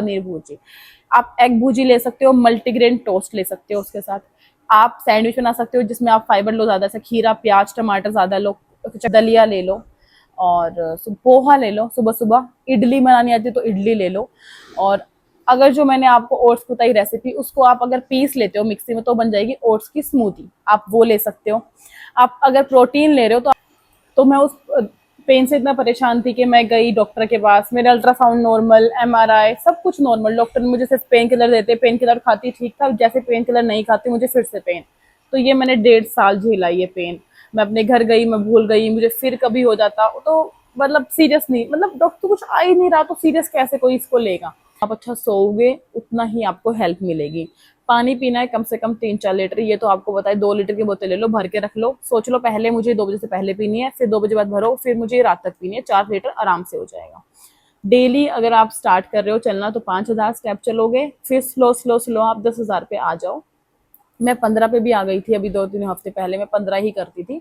पनीर भुर्जी, आप एग भुर्जी ले सकते हो, मल्टीग्रेन टोस्ट ले सकते हो, उसके साथ आप सैंडविच बना सकते हो जिसमें आप फाइबर लो ज़्यादा से, खीरा प्याज टमाटर ज़्यादा लो, दलिया ले लो और पोहा ले लो। सुबह सुबह इडली बनानी आती है तो इडली ले लो। और अगर जो मैंने आपको ओट्स बताई रेसिपी, उसको आप अगर पीस लेते हो मिक्सी में तो बन जाएगी ओट्स की स्मूदी, आप वो ले सकते हो। आप अगर प्रोटीन ले रहे हो तो मैं उस पेन से इतना परेशान थी कि मैं गई डॉक्टर के पास, मेरा अल्ट्रासाउंड नॉर्मल, एमआरआई सब कुछ नॉर्मल। डॉक्टर ने मुझे सिर्फ पेन किलर देते, पेन किलर खाती ठीक था, जैसे पेन किलर नहीं खाती मुझे फिर से पेन। तो ये मैंने 1.5 साल झेला ये पेन। मैं अपने घर गई, मैं भूल गई, मुझे फिर कभी हो जाता तो मतलब सीरियस नहीं, मतलब डॉक्टर कुछ आ ही नहीं रहा तो सीरियस कैसे कोई इसको लेगा। आप अच्छा सोओगे उतना ही आपको हेल्प मिलेगी। पानी पीना है कम से कम 3-4 लीटर, ये तो आपको बताए 2 लीटर की बोतल ले लो, भर के रख लो। सोच लो पहले मुझे 2 बजे से पहले पीनी है, फिर 2 बजे बाद भरो, फिर मुझे रात तक पीनी है, 4 लीटर आराम से हो जाएगा। डेली अगर आप स्टार्ट कर रहे हो चलना तो 5,000 स्टेप चलोगे, फिर स्लो स्लो स्लो आप 10,000 पे आ जाओ। मैं 15 पे भी आ गई थी, अभी 2-3 हफ्ते पहले मैं 15 ही करती थी।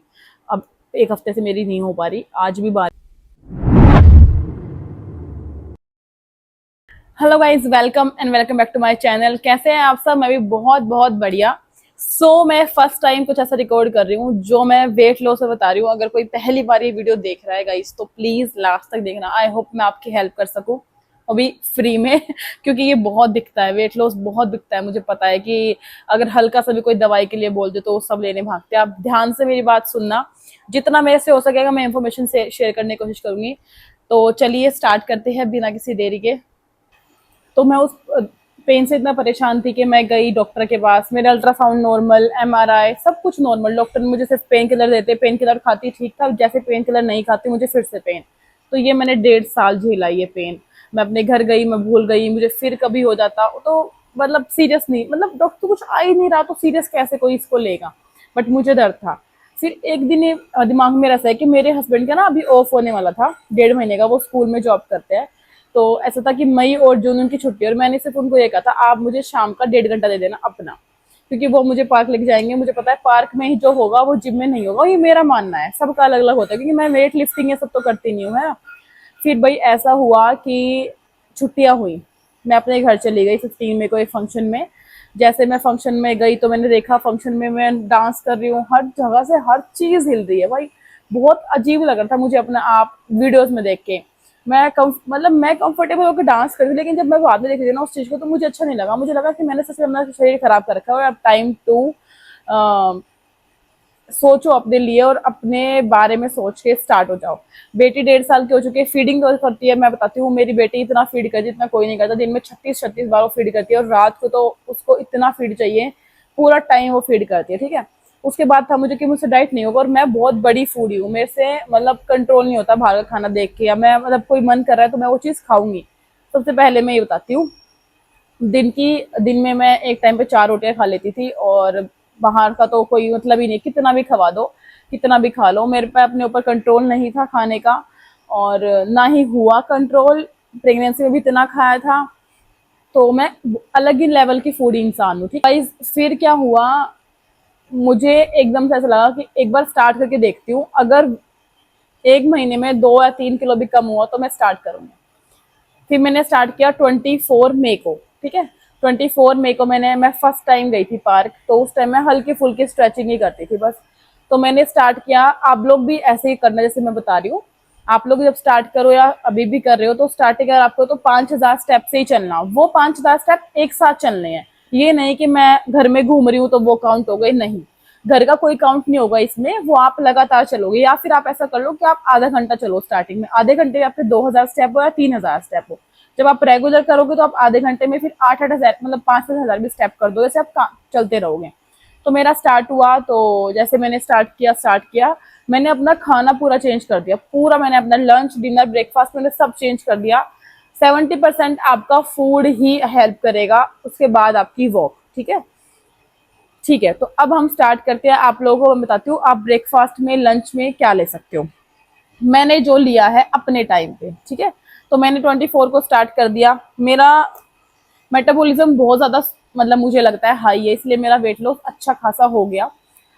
अब 1 हफ्ते से मेरी नहीं हो पा रही, आज भी बात। Hello guys, welcome and welcome back to my channel. कैसे हैं आप सब? मैं भी बहुत बहुत बढ़िया। मैं फर्स्ट टाइम कुछ ऐसा रिकॉर्ड कर रही हूँ जो मैं वेट लॉस से बता रही हूँ। अगर कोई पहली बार ये वीडियो देख रहा है गाइज तो प्लीज लास्ट तक देखना। आई होप मैं आपकी हेल्प कर सकूँ, अभी फ्री में क्योंकि ये बहुत दिखता है, वेट लॉस बहुत दिखता है। मुझे पता है कि अगर हल्का सा भी कोई दवाई के लिए बोल दे तो सब लेने भागते हैं। आप ध्यान से मेरी बात सुनना, जितना मेरे से हो सकेगा मैं इन्फॉर्मेशन से शेयर करने की कोशिश करूंगी। तो चलिए स्टार्ट करते हैं बिना किसी देरी के। तो मैं उस पेन से इतना परेशान थी कि मैं गई डॉक्टर के पास, मेरा अल्ट्रासाउंड नॉर्मल, एमआरआई सब कुछ नॉर्मल। डॉक्टर ने मुझे सिर्फ पेन किलर देते, पेन किलर खाती ठीक था, जैसे पेन किलर नहीं खाती मुझे फिर से पेन। तो ये मैंने 1.5 साल झेला ये पेन। मैं अपने घर गई, मैं भूल गई, मुझे फिर कभी हो जाता तो मतलब सीरियस नहीं, मतलब डॉक्टर कुछ आ ही नहीं रहा तो सीरियस कैसे कोई इसको लेगा। बट मुझे डर था। फिर एक दिन दिमाग में ऐसा है कि मेरे हस्बैंड का ना अभी ऑफ होने वाला था 1.5 महीने का, वो स्कूल में जॉब करते हैं। तो ऐसा था कि मई और जून उनकी छुट्टी, और मैंने सिर्फ उनको ये कहा था आप मुझे शाम का 1.5 घंटा दे देना अपना, क्योंकि वो मुझे पार्क लेके जाएंगे। मुझे पता है पार्क में ही जो होगा वो जिम में नहीं होगा, ये मेरा मानना है, सबका अलग अलग होता है क्योंकि मैं वेट लिफ्टिंग ये सब तो करती नहीं हूँ, है ना। फिर भाई ऐसा हुआ कि छुट्टियां हुई, मैं अपने घर चली गई 15 में को एक फंक्शन में। जैसे मैं फंक्शन में गई तो मैंने देखा फंक्शन में मैं डांस कर रही हूँ, हर जगह से हर चीज हिल रही है भाई। बहुत अजीब लग रहा था मुझे अपना आप वीडियोस में देख के। मतलब मैं कंफर्टेबल होकर डांस कर रही हूँ, लेकिन जब मैं बाद में देख रही ना उस चीज को तो मुझे अच्छा नहीं लगा। मुझे लगा कि मैंने सच में अपना शरीर खराब कर रखा है और अब टाइम टू सोचो अपने लिए और अपने बारे में सोच के स्टार्ट हो जाओ। बेटी 1.5 साल की हो चुकी है, फीडिंग तो करती है। मैं बताती हूँ मेरी बेटी इतना फीड करती है इतना कोई नहीं करता। दिन में 36-36 बार वो फीड करती है और रात को तो उसको इतना फीड चाहिए, पूरा टाइम वो फीड करती है, ठीक है। उसके बाद था मुझे कि मुझसे डाइट नहीं होगा, और मैं बहुत बड़ी फूडी हूँ, मेरे से मतलब कंट्रोल नहीं होता बाहर का खाना देख के, या मैं मतलब कोई मन कर रहा है तो मैं वो चीज़ खाऊंगी। सबसे पहले मैं ये बताती हूँ, दिन में मैं एक टाइम पे 4 रोटियां खा लेती थी, और बाहर का तो कोई मतलब ही नहीं, कितना भी खवा दो कितना भी खा लो। मेरे पे अपने ऊपर कंट्रोल नहीं था खाने का, और ना ही हुआ कंट्रोल। प्रेगनेंसी में भी इतना खाया था, तो मैं अलग ही लेवल की फूडी इंसान हूँ, ठीक है। फिर क्या हुआ, मुझे एकदम से ऐसा लगा कि एक बार स्टार्ट करके देखती हूँ, अगर 1 महीने में 2 या 3 किलो भी कम हुआ तो मैं स्टार्ट करूंगी। फिर मैंने स्टार्ट किया 24 मई को, ठीक है। 24 मई को मैं फर्स्ट टाइम गई थी पार्क, तो उस टाइम मैं हल्की फुल्की स्ट्रेचिंग ही करती थी बस। तो मैंने स्टार्ट किया, आप लोग भी ऐसे ही करना जैसे मैं बता रही हूँ। आप लोग जब स्टार्ट करो या अभी भी कर रहे हो तो स्टार्टिंग अगर आपको तो 5,000 स्टेप से ही चलना, वो 5,000 स्टेप एक साथ चलने हैं। ये नहीं कि मैं घर में घूम रही हूँ तो वो काउंट हो गई, नहीं, घर का कोई काउंट नहीं होगा इसमें, वो आप लगातार चलोगे। या फिर आप ऐसा कर लो कि आप आधा घंटा चलो, स्टार्टिंग में आधे घंटे में आपके 2,000 स्टेप हो या 3,000 स्टेप हो। जब आप रेगुलर करोगे तो आप आधे घंटे में फिर 8-8 हजार मतलब 5-5 हजार भी स्टेप कर दो, जैसे आप चलते रहोगे। तो मेरा स्टार्ट हुआ, तो जैसे मैंने स्टार्ट किया मैंने अपना खाना पूरा चेंज कर दिया, पूरा मैंने अपना लंच डिनर ब्रेकफास्ट मैंने सब चेंज कर दिया। 70% आपका फूड ही हेल्प करेगा, उसके बाद आपकी वॉक, ठीक है। ठीक है, तो अब हम स्टार्ट करते हैं। आप लोगों को मैं बताती हूँ आप ब्रेकफास्ट में लंच में क्या ले सकते हो। मैंने जो लिया है अपने टाइम पे, ठीक है। तो मैंने 24 को स्टार्ट कर दिया। मेरा मेटाबॉलिज्म बहुत ज्यादा मतलब मुझे लगता है हाई है, इसलिए मेरा वेट लॉस अच्छा खासा हो गया।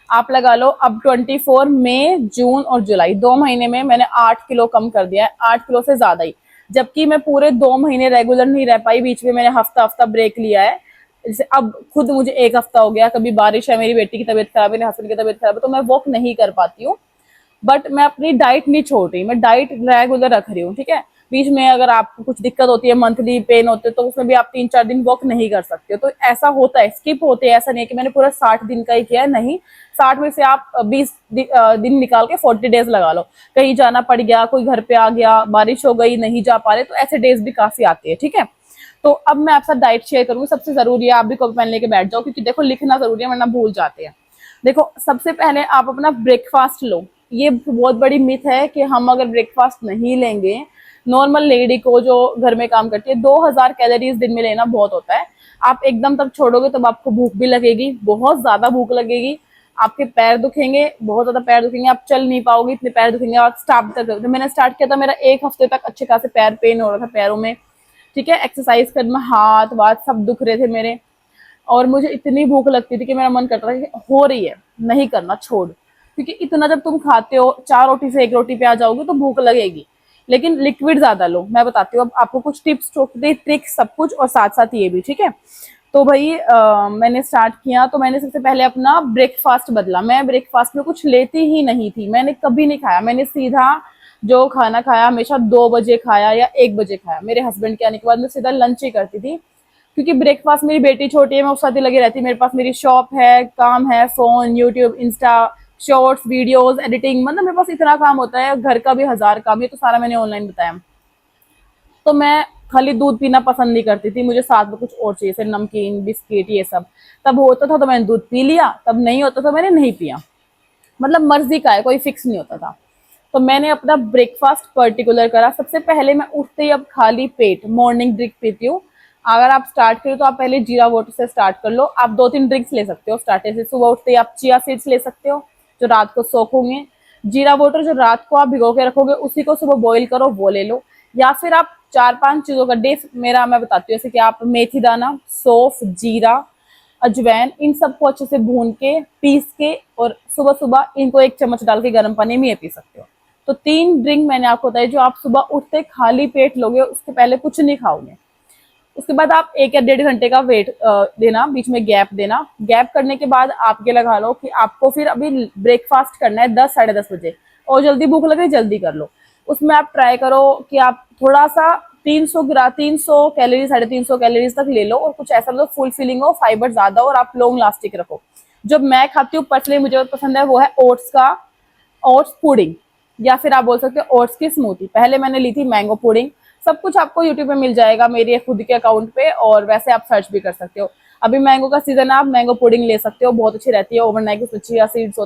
आप लगा लो अब 24 मई, जून और जुलाई 2 महीने में मैंने 8 किलो कम कर दिया है, 8 किलो से ज्यादा ही। जबकि मैं पूरे 2 महीने रेगुलर नहीं रह पाई, बीच में मैंने हफ्ता हफ्ता ब्रेक लिया है। जैसे अब खुद मुझे 1 हफ्ता हो गया, कभी बारिश है, मेरी बेटी की तबीयत खराब है, मेरे हस्बैंड की तबीयत खराब है, तो मैं वॉक नहीं कर पाती हूँ। बट मैं अपनी डाइट नहीं छोड़ रही, मैं डाइट रेगुलर रख रही हूँ, ठीक है। बीच में अगर आपको कुछ दिक्कत होती है, मंथली पेन होते हैं, तो उसमें भी आप 3-4 दिन वॉक नहीं कर सकते हो। तो ऐसा होता है, स्किप होते हैं, ऐसा नहीं है कि मैंने पूरा 60 दिन का ही किया है, नहीं। 60 में से आप 20 दिन निकाल के 40 डेज लगा लो। कहीं जाना पड़ गया, कोई घर पे आ गया, बारिश हो गई, नहीं जा पा रहे, तो ऐसे डेज भी काफी आते हैं, ठीक है। तो अब मैं आपके साथ डाइट शेयर करूंगी, सबसे जरूरी है आप भी कॉपी पेन लेके बैठ जाओ, क्योंकि देखो लिखना जरूरी है वरना भूल जाते हैं। देखो सबसे पहले आप अपना ब्रेकफास्ट लो। ये बहुत बड़ी मिथ है कि हम अगर ब्रेकफास्ट नहीं लेंगे, नॉर्मल लेडी को जो घर में काम करती है, 2000 कैलोरीज दिन में लेना बहुत होता है। आप एकदम तब छोड़ोगे तब आपको भूख भी लगेगी, बहुत ज्यादा भूख लगेगी, आपके पैर दुखेंगे, बहुत ज्यादा पैर दुखेंगे, आप चल नहीं पाओगे, इतने पैर दुखेंगे। आप स्टार्ट तक, जब मैंने स्टार्ट किया था, मेरा 1 हफ्ते तक अच्छे खासे पैर पेन हो रहा था पैरों में, ठीक है। एक्सरसाइज करना, हाथ वाथ सब दुख रहे थे मेरे, और मुझे इतनी भूख लगती थी कि मेरा मन करता था कि हो रही है, नहीं करना, छोड़। क्योंकि इतना जब तुम खाते हो, 4 रोटी से 1 रोटी पे आ जाओगे तो भूख लगेगी। लेकिन लिक्विड ज्यादा लो, मैं बताती हूँ अब आपको कुछ टिप्स, ट्रिक्स सब कुछ, और साथ साथ ये भी, ठीक है। तो भाई मैंने स्टार्ट किया, तो मैंने सबसे पहले अपना ब्रेकफास्ट बदला। मैं ब्रेकफास्ट में कुछ लेती ही नहीं थी, मैंने कभी नहीं खाया, मैंने सीधा जो खाना खाया हमेशा 2 बजे खाया या 1 बजे खाया। मेरे हस्बैंड के आने के बाद मैं सीधा लंच ही करती थी, क्योंकि ब्रेकफास्ट, मेरी बेटी छोटी है, मैं उसके साथ ही लगी रहती, मेरे पास मेरी शॉप है, काम है, phone, YouTube, Insta, shorts, videos, editing, मतलब मेरे पास इतना काम होता है, घर का भी 1000 काम, ये तो सारा मैंने ऑनलाइन बताया। तो मैं खाली दूध पीना पसंद नहीं करती थी, मुझे साथ में कुछ और चाहिए, जैसे नमकीन, बिस्किट, ये सब। तब होता था तो मैंने दूध पी लिया, तब नहीं होता तो मैंने नहीं पिया, मतलब मर्जी का है, कोई फिक्स नहीं होता था। तो मैंने अपना ब्रेकफास्ट पर्टिकुलर करा। सबसे पहले मैं उठते ही अब खाली पेट मॉर्निंग ड्रिंक पीती हूँ। अगर आप स्टार्ट करो तो आप पहले जीरा वाटर से स्टार्ट कर लो। आप 2-3 ड्रिंक्स ले सकते हो स्टार्टर से। सुबह उठते ही आप चिया सीड्स ले सकते हो, जो रात को सोख होंगे। जीरा वाटर जो रात को आप भिगो के रखोगे, उसी को सुबह बॉईल करो, वो ले लो। या फिर आप 4-5 चीजों का डे, मेरा मैं बताती हूँ, जैसे कि आप मेथी दाना, सौंफ, जीरा, अजवैन, इन सबको अच्छे से भून के, पीस के, और सुबह सुबह इनको 1 चम्मच डाल के गर्म पानी में ये पी सकते हो। तो 3 ड्रिंक मैंने आपको बताई, जो आप सुबह उठते खाली पेट लोगे, उसके पहले कुछ नहीं खाओगे। उसके बाद आप 1 या 1.5 घंटे का वेट देना, बीच में गैप देना। गैप करने के बाद आप ये लगा लो कि आपको फिर अभी ब्रेकफास्ट करना है 10-10:30 बजे, और जल्दी भूख लगे जल्दी कर लो। उसमें आप ट्राई करो कि आप थोड़ा सा 300 कैलोरी, 350 कैलोरीज तक ले लो, और कुछ ऐसा लो फुल फिलिंग हो, फाइबर ज्यादा हो, और आप लॉन्ग लास्टिक रखो। जो मैं खाती हूँ पर्सनली, मुझे बहुत पसंद है, वो है ओट्स का, ओट्स पुडिंग, या फिर आप बोल सकते हो ओट्स की स्मूथी। पहले मैंने ली थी मैंगो पुडिंग। सब कुछ आपको यूट्यूब पे मिल जाएगा, मेरे खुद के अकाउंट पे, और वैसे आप सर्च भी कर सकते हो। अभी मैंगो का सीजन है, आप मैंगो पुडिंग ले सकते हो, बहुत अच्छी रहती है। ओवरनाइट उसमें चिया सीड्स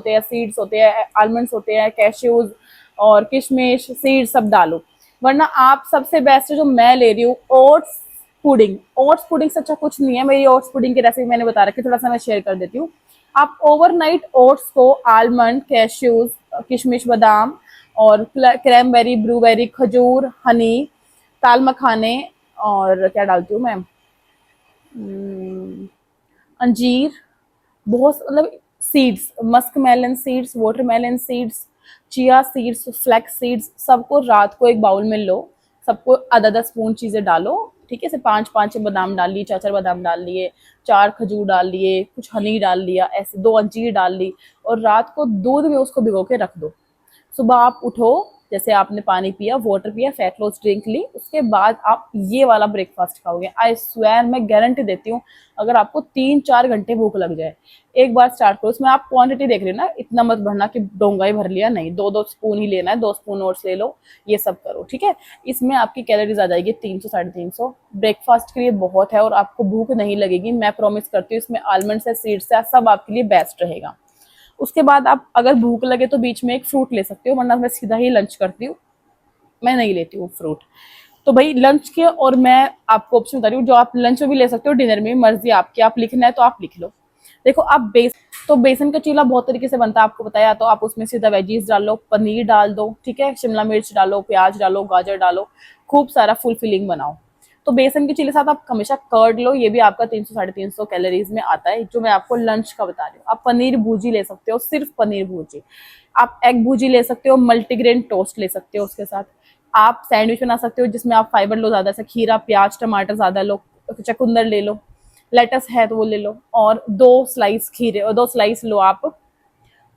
होते हैं, आलमंड्स होते हैं, कैश्यूज और किशमिश सीड्स सब डालो। वरना आप सबसे बेस्ट जो मैं ले रही हूँ, ओट्स पुडिंग। ओट्स पुडिंग से अच्छा कुछ नहीं है। मेरी ओट्स पुडिंग की रेसिपी मैंने बता रखी है, थोड़ा सा मैं शेयर कर देती हूँ। आप ओवरनाइट ओट्स को आलमंड, कैश्यूज, किशमिश, बादाम, और क्रैमबेरी, ब्लूबेरी, खजूर, हनी, ताल मखाने, और क्या डालती हूँ मैं, अंजीर, बहुत मतलब seeds, musk melon seeds, watermelon seeds, chia seeds, flax seeds, सबको रात को एक बाउल में लो। सबको आधा-आधा स्पून चीजें डालो, ठीक है। से 5-5 बादाम डाल लिए, 4-4 बादाम डाल लिए, 4 खजूर डाल लिए, कुछ हनी डाल लिया, ऐसे 2 अंजीर डाल ली, और रात को दूध में उसको भिगो के रख दो। सुबह आप उठो, जैसे आपने पानी पिया, वाटर पिया, फैट लॉस ड्रिंक ली, उसके बाद आप ये वाला ब्रेकफास्ट खाओगे। आई स्वेयर, मैं गारंटी देती हूँ, अगर आपको 3-4 घंटे भूख लग जाए, एक बार स्टार्ट करो। उसमें आप क्वांटिटी देख रहे हो ना, इतना मत भरना कि डोंगा ही भर लिया, नहीं, 2-2 स्पून ही लेना है, 2 स्पून ओट्स ले लो, ये सब करो, ठीक है। इसमें आपकी कैलोरीज आ जाएगी 300-350। ब्रेकफास्ट के लिए बहुत है, और आपको भूख नहीं लगेगी, मैं प्रॉमिस करती हूँ। इसमें आलमंड्स है, सीड्स है, सब आपके लिए बेस्ट रहेगा। उसके बाद आप अगर भूख लगे तो बीच में एक फ्रूट ले सकते हो, वरना मैं सीधा ही लंच करती हूँ, मैं नहीं लेती हूँ फ्रूट। तो भाई लंच के, और मैं आपको ऑप्शन बता रही हूँ, जो आप लंच में भी ले सकते हो, डिनर में, मर्जी आपकी, आप लिखना है तो आप लिख लो। देखो आप तो बेसन का चीला बहुत तरीके से बनता है, आपको बताया। तो आप उसमें सीधा वेजीज डाल लो, पनीर डाल दो, ठीक है, शिमला मिर्च डालो, प्याज डालो, गाजर डालो, खूब सारा फुल फिलिंग बनाओ। तो बेसन के चीले साथ आप हमेशा कर्ड लो, ये भी आपका 300-350 कैलोरीज में आता है, जो मैं आपको लंच का बता रही हूँ। आप पनीर भुर्जी ले सकते हो, सिर्फ पनीर भुर्जी। आप एग भुर्जी ले सकते हो, मल्टीग्रेन टोस्ट ले सकते हो उसके साथ। आप सैंडविच बना सकते हो जिसमें आप फाइबर लो ज़्यादा, से खीरा प्याज टमाटर ज़्यादा लो, चुकंदर ले लो, लेटस है तो वो ले लो, और 2 स्लाइस खीरे और 2 स्लाइस लो आप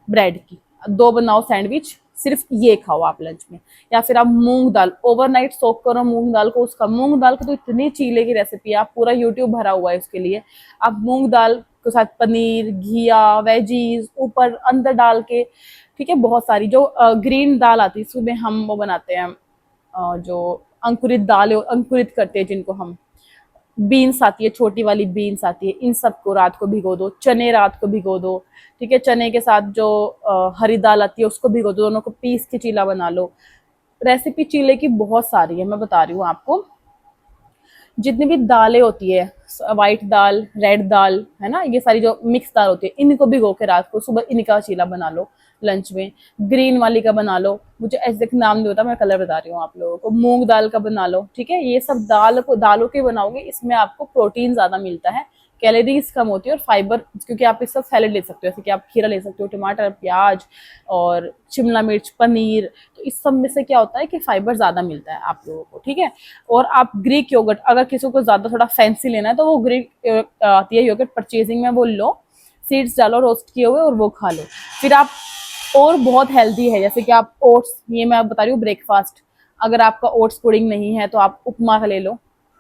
ब्रेड की, 2 बनाओ सैंडविच, सिर्फ ये खाओ आप लंच में। या फिर आप मूंग दाल ओवरनाइट सोक करो, मूंग दाल को, उसका मूंग दाल की तो इतनी चीले की रेसिपी है, आप पूरा यूट्यूब भरा हुआ है उसके लिए। आप मूंग दाल के साथ पनीर घिया वेजीज ऊपर अंदर डाल के, ठीक है, बहुत सारी जो ग्रीन दाल आती है सुबह हम वो बनाते हैं, जो अंकुरित दाल अंकुरित करते हैं जिनको हम, बीन्स आती है, छोटी वाली बीन्स आती है, इन सबको रात को भिगो दो, चने रात को भिगो दो, ठीक है, चने के साथ जो हरी दाल आती है उसको भिगो दो, दोनों को पीस के चीला बना लो। रेसिपी चीले की बहुत सारी है, मैं बता रही हूँ आपको। जितनी भी दालें होती है, व्हाइट दाल रेड दाल है ना, ये सारी जो मिक्स दाल होती है, इनको भिगो के रात को सुबह इनका चीला बना लो लंच में। ग्रीन वाली का बना लो, मुझे एग्जैक्ट नाम नहीं होता, मैं कलर बता रही हूँ आप लोगों को। मूंग दाल का बना लो, ठीक है, ये सब दालों के बनाओगे, इसमें आपको प्रोटीन ज्यादा मिलता है, कैलोरीज कम होती है और फाइबर, क्योंकि आप इस सब सैलेड ले सकते हो, जैसे कि आप खीरा ले सकते हो, टमाटर प्याज और शिमला मिर्च पनीर, तो इस सब में से क्या होता है कि फाइबर ज्यादा मिलता है आप लोगों को, ठीक है। और आप ग्रीक योगर्ट, अगर किसी को ज्यादा थोड़ा फैंसी लेना है तो वो ग्रीक आती है योगर्ट परचेजिंग में, वो लो, सीड्स डालो रोस्ट किए हुए और वो खा लो। फिर आप, और बहुत हेल्दी है, जैसे कि आप ओट्स, ये मैं बता रही हूँ ब्रेकफास्ट, अगर आपका ओट्स पुडिंग नहीं है तो आप उपमा ले लो,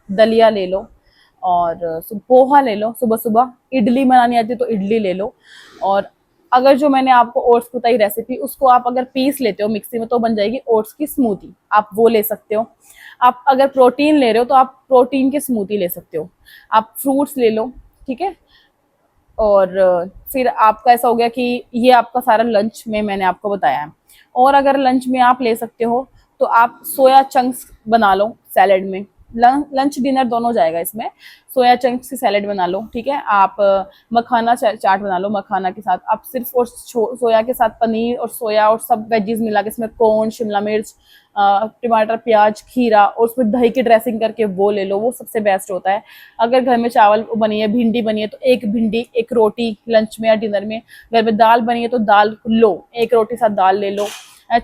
दलिया ले लो, और पोहा ले लो सुबह सुबह, इडली बनानी आती है तो इडली ले लो। और अगर जो मैंने आपको ओट्स बताई रेसिपी, उसको आप अगर पीस लेते हो मिक्सी में तो बन जाएगी ओट्स की स्मूदी, आप वो ले सकते हो। आप अगर प्रोटीन ले रहे हो तो आप प्रोटीन की स्मूदी ले सकते हो। आप फ्रूट्स ले लो, ठीक है। और फिर आपका ऐसा हो गया कि ये आपका सारा लंच में मैंने आपको बताया है। और अगर लंच में आप ले सकते हो तो आप सोया चंक्स बना लो सैलेड में, लंच डिनर दोनों जाएगा इसमें। सोया चंक्स की सैलेड बना लो, ठीक है। आप मखाना चाट बना लो, मखाना के साथ आप सिर्फ और सोया के साथ पनीर और सोया और सब वेजीज मिला के, इसमें कॉर्न शिमला मिर्च टमाटर प्याज खीरा और उसमें दही की ड्रेसिंग करके वो ले लो, वो सबसे बेस्ट होता है। अगर घर में चावल बनी है, भिंडी बनी है तो एक भिंडी एक रोटी लंच में या डिनर में। घर में दाल बनी है तो दाल लो, एक रोटी साथ दाल ले लो।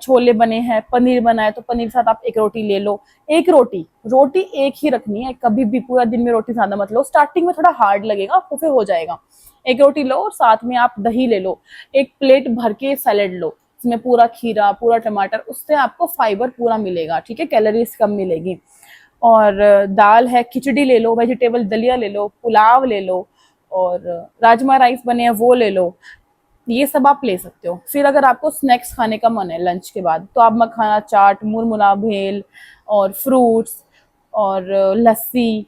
छोले बने हैं, पनीर बना है तो पनीर के साथ आप एक रोटी ले लो। एक रोटी एक ही रखनी है, कभी भी पूरा दिन में रोटी ज्यादा मत लो, स्टार्टिंग में थोड़ा हार्ड लगेगा आपको, फिर हो जाएगा। एक रोटी लो और साथ में आप दही ले लो, एक प्लेट भर के सैलेड लो, इसमें पूरा खीरा पूरा टमाटर, उससे आपको फाइबर पूरा मिलेगा, ठीक है, कैलोरीज कम मिलेगी। और दाल है, खिचड़ी ले लो, वेजिटेबल दलिया ले लो, पुलाव ले लो, और राजमा राइस बने हैं वो ले लो, ये सब आप ले सकते हो। फिर अगर आपको स्नैक्स खाने का मन है लंच के बाद तो आप मखाना चाट मुरमुरा भेल और फ्रूट्स और लस्सी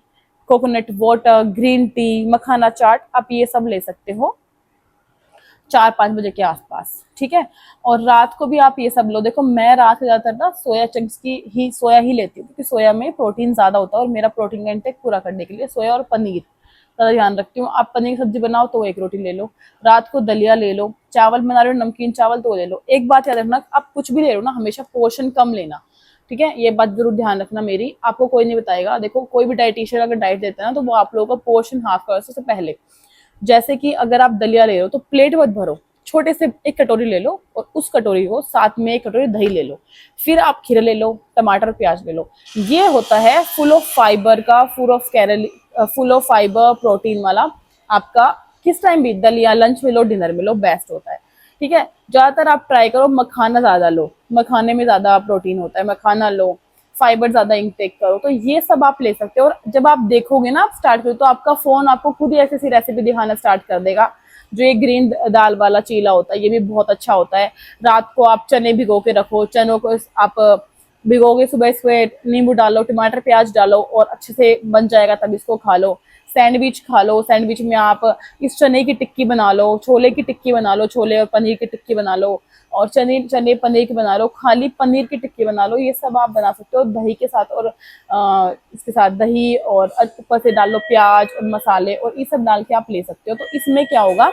कोकोनट वाटर ग्रीन टी मखाना चाट, आप ये सब ले सकते हो 4-5 बजे के आसपास, ठीक है। और रात को भी आप ये सब लो। देखो मैं रात में ज्यादातर ना सोया चंक्स की ही सोया ही लेती हूँ, क्योंकि सोया में प्रोटीन ज्यादा होता है और मेरा प्रोटीन का इंटेक पूरा करने के लिए सोया और पनीर ज्यादा ध्यान रखती हूँ। आप पनीर की सब्जी बनाओ तो एक रोटी ले लो, रात को दलिया ले लो, चावल बना रहे हो नमकीन चावल तो ले लो। एक बात याद रखना, आप कुछ भी ले लो ना हमेशा पोर्शन कम लेना, ठीक है, ये बात जरूर ध्यान रखना मेरी, आपको कोई नहीं बताएगा। देखो कोई भी डाइटिशियन अगर डाइट देता है ना तो वो आप लोगों का पोर्शन हाफ कर उससे पहले। जैसे कि अगर आप दलिया ले रहे हो तो प्लेट मत भरो, छोटे से एक कटोरी ले लो और उस कटोरी को साथ में एक कटोरी दही ले लो, फिर आप खीरा ले लो टमाटर प्याज ले लो। ये होता है फुल ऑफ फाइबर का, फुल ऑफ फाइबर प्रोटीन वाला आपका। किस टाइम भी दलिया लंच में लो डिनर में लो, बेस्ट होता है, ठीक है। ज्यादातर आप ट्राई करो मखाना ज्यादा लो, मखाने में ज्यादा प्रोटीन होता है, मखाना लो, फाइबर ज्यादा इंटेक करो, तो ये सब आप ले सकते हो। और जब आप देखोगे ना आप स्टार्ट करो तो आपका फोन आपको खुद ही ऐसी रेसिपी दिखाना स्टार्ट कर देगा। जो ये ग्रीन दाल वाला चीला होता है ये भी बहुत अच्छा होता है। रात को आप चने भिगो के रखो, चनों को आप भिगोगे, सुबह इसमें नींबू डालो टमाटर प्याज डालो और अच्छे से बन जाएगा, तब इसको खा लो। सैंडविच खा लो, सैंडविच में आप इस चने की टिक्की बना लो, छोले की टिक्की बना लो, छोले और पनीर की टिक्की बना लो, और चने चने पनीर की बना लो, खाली पनीर की टिक्की बना लो। ये सब आप बना सकते हो दही के साथ, और इसके साथ दही और ऊपर से डाल लो प्याज और मसाले और ये सब डाल के आप ले सकते हो। तो इसमें क्या होगा,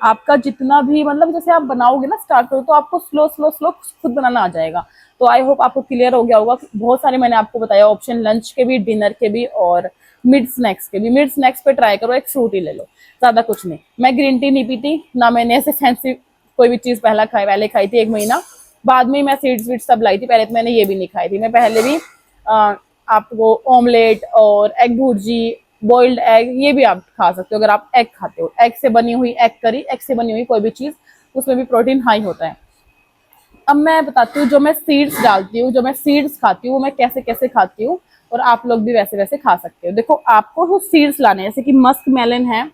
आपका जितना भी मतलब जैसे आप बनाओगे ना स्टार्ट करो तो आपको स्लो स्लो स्लो खुद बनाना आ जाएगा। तो आई होप आपको क्लियर हो गया होगा। बहुत सारे मैंने आपको बताया ऑप्शन, लंच के भी डिनर के भी और मिड स्नैक्स के भी। मिड स्नैक्स पे ट्राई करो एक फ्रूट ही ले लो, ज्यादा कुछ नहीं। मैं ग्रीन टी नहीं पीती ना, मैंने ऐसे फैंसी कोई भी चीज पहले खाई थी 1 महीना, बाद में मैं सीड्स वीड्स सब लाई थी, पहले तो मैंने ये भी नहीं खाई थी। मैं पहले भी आपको ऑमलेट और एग भुर्जी, बॉइल्ड एग, ये भी आप खा सकते हो अगर आप एग खाते हो। एग से बनी हुई एग करी, एग से बनी हुई कोई भी चीज, उसमें भी प्रोटीन हाई होता है। अब मैं बताती हूँ जो मैं सीड्स डालती हूँ, जो मैं सीड्स खाती हूँ, वो मैं कैसे कैसे खाती हूँ, और आप लोग भी वैसे वैसे खा सकते हो। देखो आपको वो सीड्स लाने हैं, जैसे कि मस्क मेलन है,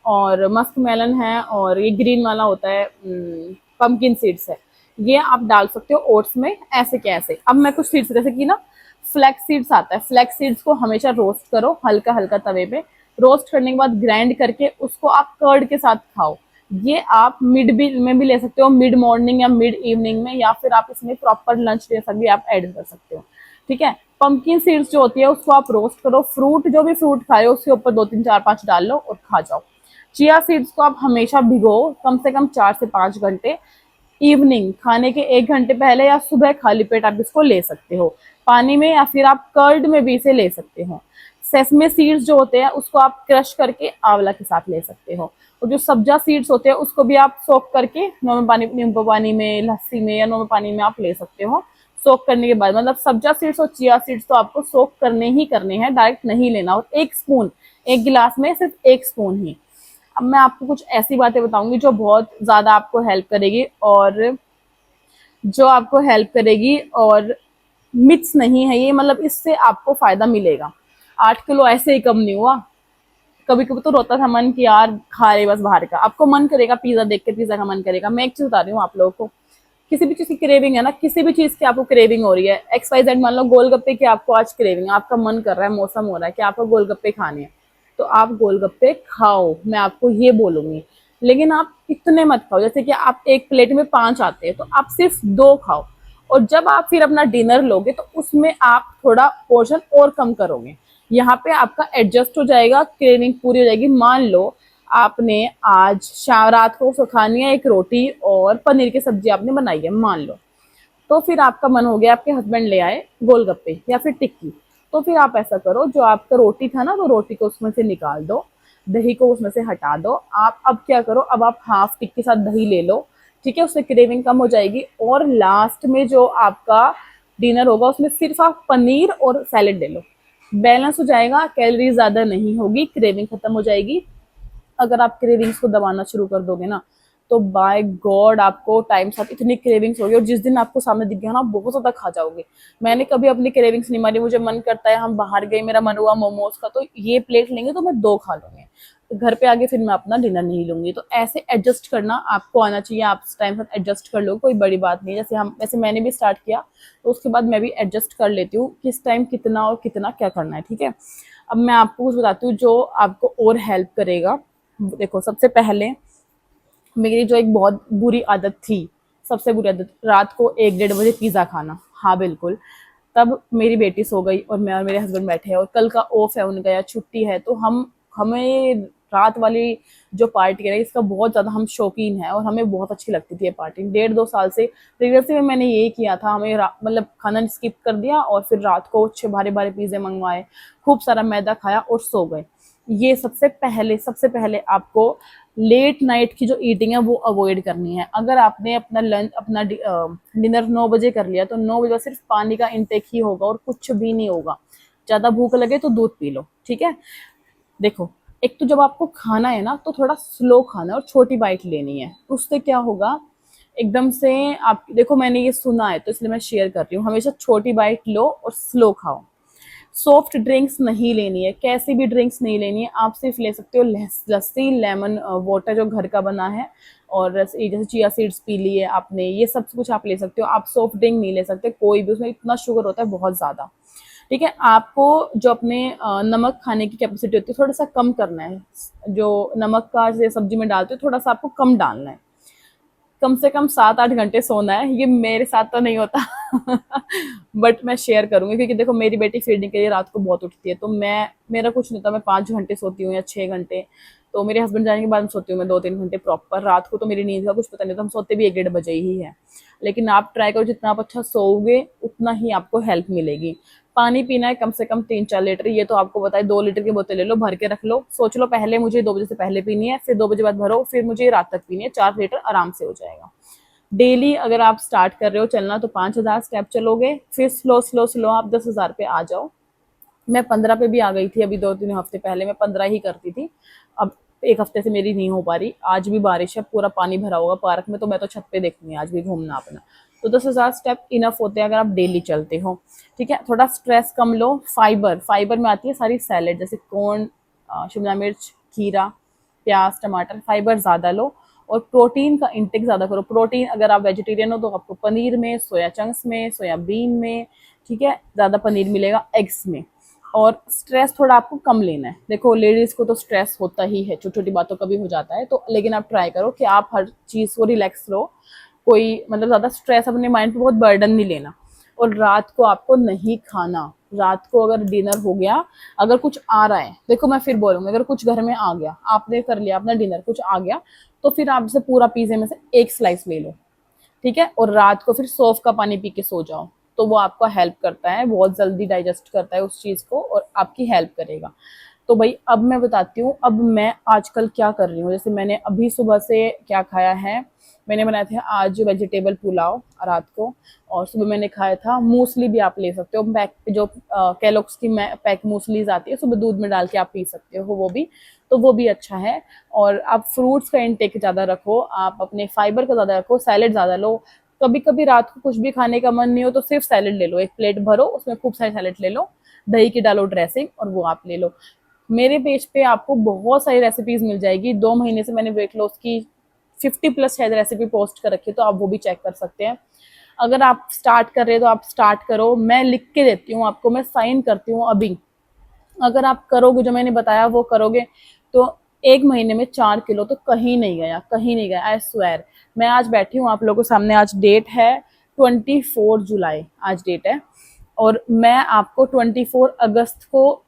और मस्क मेलन है, और ये ग्रीन वाला होता है पम्पकिन सीड्स है, ये आप डाल सकते हो ओट्स में ऐसे कैसे। अब मैं कुछ सीड्स जैसे कि ना फ्लैक्स सीड्स आता है, फ्लैक्स सीड्स को हमेशा रोस्ट करो हल्का हल्का तवे पे, रोस्ट करने के बाद ग्राइंड करके उसको आप कर्ड के साथ खाओ। ये आप मिड भी में भी ले सकते हो, मिड मॉर्निंग या मिड इवनिंग में, या फिर आप इसमें प्रॉपर लंच जैसा भी आप ऐड कर सकते हो। ठीक है, पंपकिन सीड्स जो होती है उसको आप रोस्ट करो, फ्रूट जो भी फ्रूट खाए उसके ऊपर 2 3 4 5 डाल लो और खा जाओ। चिया सीड्स को आप हमेशा भिगो कम से कम 4 से 5 घंटे, इवनिंग खाने के 1 घंटे पहले या सुबह खाली पेट आप इसको ले सकते हो पानी में, या फिर आप कर्ड में भी इसे ले सकते हो। सेसमे सीड्स जो होते हैं उसको आप क्रश करके आंवला के साथ ले सकते हो, और जो सब्जा सीड्स होते हैं उसको भी आप सोक करके नॉर्मल पानी, नींबू पानी में, लस्सी में या नॉर्मल पानी में आप ले सकते हो। सोक करने के बाद, मतलब सब्जा सीड्स और चिया सीड्स तो आपको सोक करने ही करने हैं, डायरेक्ट नहीं लेना, और 1 स्पून, 1 गिलास में सिर्फ 1 स्पून ही। अब मैं आपको कुछ ऐसी बातें बताऊंगी जो बहुत ज्यादा आपको हेल्प करेगी, और जो आपको हेल्प करेगी, और मिथ्स नहीं है ये, मतलब इससे आपको फायदा मिलेगा। 8 किलो ऐसे ही कम नहीं हुआ। कभी कभी तो रोता था मन कि यार खा रहे बस बाहर का, आपको मन करेगा पिज्जा देख के, पिज्जा का मन करेगा। मैं एक चीज बता रही हूँ आप लोगों को, किसी भी चीज की क्रेविंग है ना, किसी भी चीज की आपको क्रेविंग हो रही है, XYZ, मान लो गोलगप्पे की आपको आज क्रेविंग, आपका मन कर रहा है, मौसम हो रहा है कि आपको गोलगप्पे खाने हैं, तो आप गोलगप्पे खाओ, मैं आपको ये बोलूंगी। लेकिन आप इतने मत खाओ, जैसे कि आप एक प्लेट में 5 आते हैं तो आप सिर्फ 2 खाओ, और जब आप फिर अपना डिनर लोगे तो उसमें आप थोड़ा पोर्शन और कम करोगे। यहाँ पे आपका एडजस्ट हो जाएगा, क्रेविंग पूरी हो जाएगी। मान लो आपने आज शाम रात को खानी है एक रोटी और पनीर की सब्जी आपने बनाई है, मान लो, तो फिर आपका मन हो गया, आपके हस्बैंड ले आए गोलगप्पे या फिर टिक्की, तो फिर आप ऐसा करो, जो आपका रोटी था ना, तो रोटी को उसमें से निकाल दो, दही को उसमें से हटा दो। आप अब क्या करो, अब आप हाफ टिक्की के साथ दही ले लो, ठीक है, उससे क्रेविंग कम हो जाएगी। और लास्ट में जो आपका डिनर होगा उसमें सिर्फ आप पनीर और सैलेड ले लो, बैलेंस हो जाएगा, कैलोरी ज्यादा नहीं होगी, क्रेविंग खत्म हो जाएगी। अगर आप क्रेविंग्स को दबाना शुरू कर दोगे ना, तो बाय गॉड आपको टाइम साथ इतनी क्रेविंग्स होगी, और जिस दिन आपको सामने दिख गया ना, बहुत ज्यादा खा जाओगे। मैंने कभी अपनी क्रेविंग्स नहीं मारी, मुझे मन करता है, हम बाहर गए, मेरा मन हुआ मोमोज का, तो ये प्लेट लेंगे तो मैं 2 खा लूंगी, तो घर पे आगे फिर मैं अपना डिनर नहीं लूंगी। तो ऐसे एडजस्ट करना आपको आना चाहिए, आप टाइम साथ एडजस्ट कर लो, कोई बड़ी बात नहीं है। जैसे मैंने भी स्टार्ट किया, तो उसके बाद मैं भी एडजस्ट कर लेती हूँ किस टाइम कितना और कितना क्या करना है, ठीक है। अब मैं आपको कुछ बताती हूँ जो आपको और हेल्प करेगा। देखो, सबसे पहले मेरी जो एक बहुत बुरी आदत थी, सबसे बुरी आदत, रात को 1 1:30 बजे पिज़्ज़ा खाना। हाँ बिल्कुल, तब मेरी बेटी सो गई और मैं और मेरे हस्बैंड बैठे हैं, और कल का ऑफ है उनका या छुट्टी है, तो हमें रात वाली जो पार्टी है इसका बहुत ज़्यादा हम शौकीन है, और हमें बहुत अच्छी लगती थी ये पार्टी। 1.5 2 साल से प्रीवियसली में मैंने यही किया था, हमें मतलब खाना स्किप कर दिया, और फिर रात को 6 भारे भारे पिज़्ज़े मंगवाए, खूब सारा मैदा खाया और सो गए। ये सबसे पहले आपको लेट नाइट की जो ईटिंग है वो अवॉइड करनी है। अगर आपने अपना डिनर 9 बजे कर लिया, तो 9 बजे सिर्फ पानी का इंटेक ही होगा और कुछ भी नहीं होगा। ज्यादा भूख लगे तो दूध पी लो, ठीक है। देखो, एक तो जब आपको खाना है ना, तो थोड़ा स्लो खाना है और छोटी बाइट लेनी है। उससे क्या होगा, एकदम से आप देखो, मैंने ये सुना है तो इसलिए मैं शेयर कर रही हूँ, हमेशा छोटी बाइट लो और स्लो खाओ। सॉफ्ट ड्रिंक्स नहीं लेनी है, कैसी भी ड्रिंक्स नहीं लेनी है, आप सिर्फ ले सकते हो लस्सी, लेमन वाटर जो घर का बना है, और जैसे चिया सीड्स पी लिए आपने, ये सब कुछ आप ले सकते हो। आप सॉफ्ट ड्रिंक नहीं ले सकते कोई भी, उसमें इतना शुगर होता है बहुत ज़्यादा, ठीक है। आपको जो अपने नमक खाने की कैपेसिटी होती है थोड़ा सा कम करना है, जो नमक का जैसे सब्जी में डालते हो थोड़ा सा आपको कम डालना है। कम से कम 7 8 घंटे सोना है, ये मेरे साथ तो नहीं होता बट मैं शेयर करूंगी, क्योंकि देखो मेरी बेटी फीडिंग के लिए रात को बहुत उठती है, तो मेरा कुछ नहीं होता, मैं 5 घंटे सोती हूँ या 6 घंटे, तो मेरे हस्बैंड जाने के बाद में सोती हूँ मैं 2 3 घंटे प्रॉपर। रात को तो मेरी नींद का कुछ पता नहीं होता, हम सोते भी 1 1:30 बजे ही है। लेकिन आप ट्राई करो, जितना आप अच्छा सोओगे उतना ही आपको हेल्प मिलेगी। पानी पीना है कम से कम 3 4 लीटर, ये तो आपको बताए, 2 लीटर की बोतल ले लो, भर के रख लो, सोच लो पहले मुझे 2 बजे से पहले पीनी है, फिर 2 बजे बाद भरो, फिर मुझे रात तक पीनी है, 4 लीटर आराम से हो जाएगा। डेली अगर आप स्टार्ट कर रहे हो चलना तो 5,000 स्टेप चलोगे, फिर स्लो स्लो स्लो आप 10,000 पे आ जाओ। मैं 15 पे भी आ गई थी, अभी 2-3 हफ्ते पहले मैं 15 ही करती थी। अब 1 हफ्ते से मेरी नहीं हो पा रही। आज भी बारिश है, पूरा पानी भरा होगा पार्क में, तो मैं तो छत पे देखूंगी आज भी घूमना अपना। तो 10,000 स्टेप इनफ होते हैं अगर आप डेली चलते हो। ठीक है, थोड़ा स्ट्रेस कम लो। फाइबर, फाइबर में आती है सारी सैलेड, जैसे कॉर्न, शिमला मिर्च, खीरा, प्याज, टमाटर, फाइबर ज़्यादा लो। और प्रोटीन का इंटेक ज़्यादा करो। प्रोटीन अगर आप वेजिटेरियन हो तो आपको पनीर में, सोया चंक्स में, सोयाबीन में, ठीक है, ज़्यादा पनीर मिलेगा, एग्स में। और स्ट्रेस थोड़ा आपको कम लेना है। देखो लेडीज को तो स्ट्रेस होता ही है, छोटी छोटी बातों का भी हो जाता है, तो लेकिन आप ट्राई करो कि आप हर चीज़ को रिलैक्स लो। कोई मतलब ज़्यादा स्ट्रेस अपने माइंड पे बहुत बर्डन नहीं लेना। और रात को आपको नहीं खाना। रात को अगर डिनर हो गया, अगर कुछ आ रहा है, देखो मैं फिर बोलूंगी, अगर कुछ घर में आ गया, आपने कर लिया अपना डिनर, कुछ आ गया, तो फिर आप जैसे पूरा पिज्जे में से एक स्लाइस ले लो। ठीक है, और रात को फिर सौंफ का पानी पी के सो जाओ। तो वो आपका हेल्प करता है, बहुत जल्दी डाइजेस्ट करता है उस चीज़ को और आपकी हेल्प करेगा। तो भाई अब मैं बताती हूँ अब मैं आजकल क्या कर रही हूँ। जैसे मैंने अभी सुबह से क्या खाया है, मैंने बनाया था आज वेजिटेबल पुलाव रात को। और सुबह मैंने खाया था मूसली, भी आप ले सकते हो पैक, जो कैलोक्स की पैक मूसलीज आती है, सुबह दूध में डाल के आप पी सकते हो वो भी, तो वो भी अच्छा है। और आप फ्रूट्स का इंटेक ज़्यादा रखो, आप अपने फाइबर का ज़्यादा रखो, सैलेड ज़्यादा लो। कभी कभी रात को कुछ भी खाने का मन नहीं हो तो सिर्फ सैलेड ले लो, एक प्लेट भरो उसमें खूब सारी सैलेड ले लो, दही की डालो ड्रेसिंग और वो आप ले लो। मेरे पेज पे आपको बहुत सारी रेसिपीज मिल जाएगी। 2 महीने से मैंने वेट लॉस की 50+ शायद रेसिपी पोस्ट कर रखी है, तो आप वो भी चेक कर सकते हैं। अगर आप स्टार्ट कर रहे हो तो आप स्टार्ट करो, मैं लिख के देती हूँ आपको, मैं साइन करती हूँ अभी। अगर आप करोगे जो मैंने बताया वो करोगे, तो 1 महीने में 4 किलो तो कहीं नहीं गया, कहीं नहीं गया, आई स्वेयर। मैं आज बैठी हूँ आप लोगों के सामने, आज डेट है 24 जुलाई, आज डेट है। और मैं आपको 24 अगस्त को,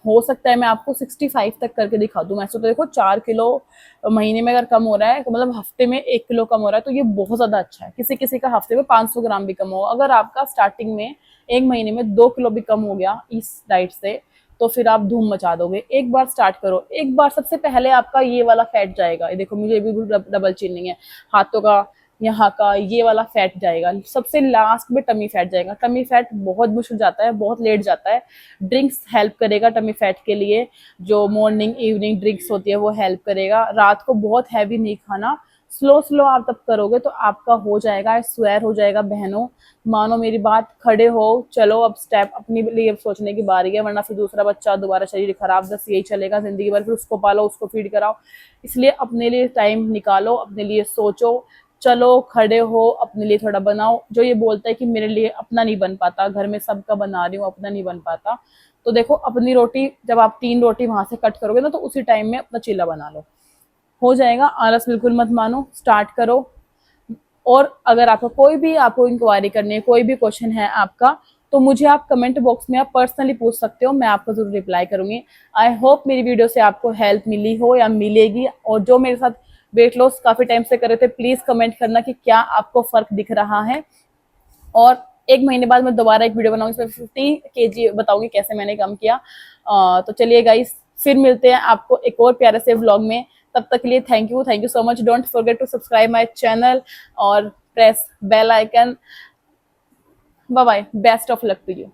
हो सकता है मैं आपको 65 तक करके दिखा दूं। ऐसे तो देखो 4 किलो महीने में अगर कम हो रहा है, तो मतलब हफ्ते में 1 किलो कम हो रहा है, तो ये बहुत ज्यादा अच्छा है। किसी किसी का हफ्ते में 500 ग्राम भी कम हो। अगर आपका स्टार्टिंग में 1 महीने में 2 किलो भी कम हो गया इस डाइट से, तो फिर आप धूम मचा दोगे। एक बार स्टार्ट करो, एक बार सबसे पहले आपका ये वाला फैट जाएगा। ये देखो मुझे भी डबल चिनिंग है, हाथों का यहाँ का ये वाला फैट जाएगा, सबसे लास्ट में टमी फैट जाएगा। टमी फैट बहुत मुश्किल जाता है, बहुत लेट जाता है। ड्रिंक्स हेल्प करेगा टमी फैट के लिए, जो मॉर्निंग इवनिंग ड्रिंक्स होती है वो हेल्प करेगा। रात को बहुत हैवी नहीं खाना, स्लो स्लो आप तब करोगे तो आपका हो जाएगा, स्वेयर हो जाएगा। बहनों मानो मेरी बात, खड़े हो, चलो अब स्टेप अपने लिए सोचने की बारी है, वरना फिर दूसरा बच्चा, दोबारा शरीर खराब, बस यही चलेगा जिंदगी भर। फिर उसको पालो, उसको फीड कराओ। इसलिए अपने लिए टाइम निकालो, अपने लिए सोचो, चलो खड़े हो, अपने लिए थोड़ा बनाओ। जो ये बोलता है कि मेरे लिए अपना नहीं बन पाता, घर में सबका बना रही हूँ, अपना नहीं बन पाता, तो देखो अपनी रोटी जब आप 3 रोटी वहां से कट करोगे ना, तो उसी टाइम में अपना चीला बना लो, हो जाएगा। आलस बिल्कुल मत मानो, स्टार्ट करो। और अगर आपको कोई भी आपको इंक्वायरी करनी है, कोई भी क्वेश्चन है आपका, तो मुझे आप कमेंट बॉक्स में आप पर्सनली पूछ सकते हो, मैं आपको जरूर रिप्लाई करूंगी। आई होप मेरी वीडियो से आपको हेल्प मिली हो या मिलेगी। और जो मेरे साथ वेट लॉस काफी टाइम से कर रहे थे, प्लीज कमेंट करना कि क्या आपको फर्क दिख रहा है। और 1 महीने बाद मैं दोबारा एक वीडियो बनाऊंगी, इसमें 50 kg बताऊंगी कैसे मैंने कम किया। तो चलिए गाइस, फिर मिलते हैं आपको एक और प्यारे से व्लॉग में। तब तक के लिए thank you so much. Don't forget to subscribe my channel और press bell icon. Bye bye, best of luck to you.